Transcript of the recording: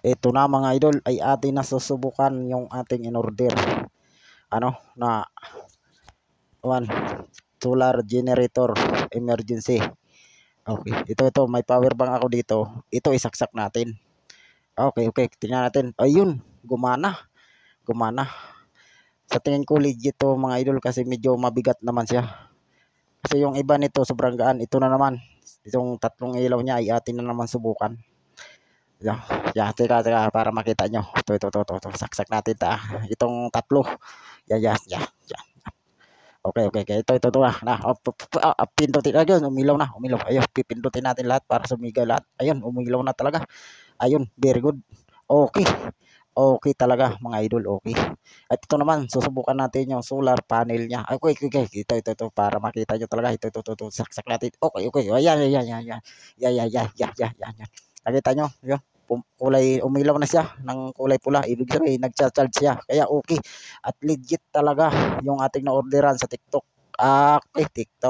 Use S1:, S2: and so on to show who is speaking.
S1: Ito na mga idol ay atin na susubukan yung ating in-order. Ano na one solar generator emergency. Okay, ito may power bank ako dito. Ito isaksak natin. Okay, tingnan natin. Ayun, gumana. Gumana. Sa tingin ko legit to mga idol kasi medyo mabigat naman siya. Kasi yung iba nito sobrang gaan. Ito na naman. Itong tatlong ilaw niya ay atin na naman subukan. Teka, para makita nyo. Ito. Saksak natin ta. Itong tatlo. Yan. Okay. Ito na. Pindutin na yun. Umilaw na. Ayun, pipindutin natin lahat para sumigaw lahat. Ayun, umilaw na talaga. Ayun, very good. Okay. Okay talaga mga idol, okay. At ito naman, susubukan natin yung solar panel niya. Okay. Ito para makita nyo talaga. Ito. Saksak natin. Okay. Ayan. Yan. Nakita nyo? Yun. Kulay, umilaw na siya ng kulay pula. Ibig sabihin, nagcha-charge siya. Kaya okay. At legit talaga yung ating na-orderan sa TikTok. Okay, TikTok.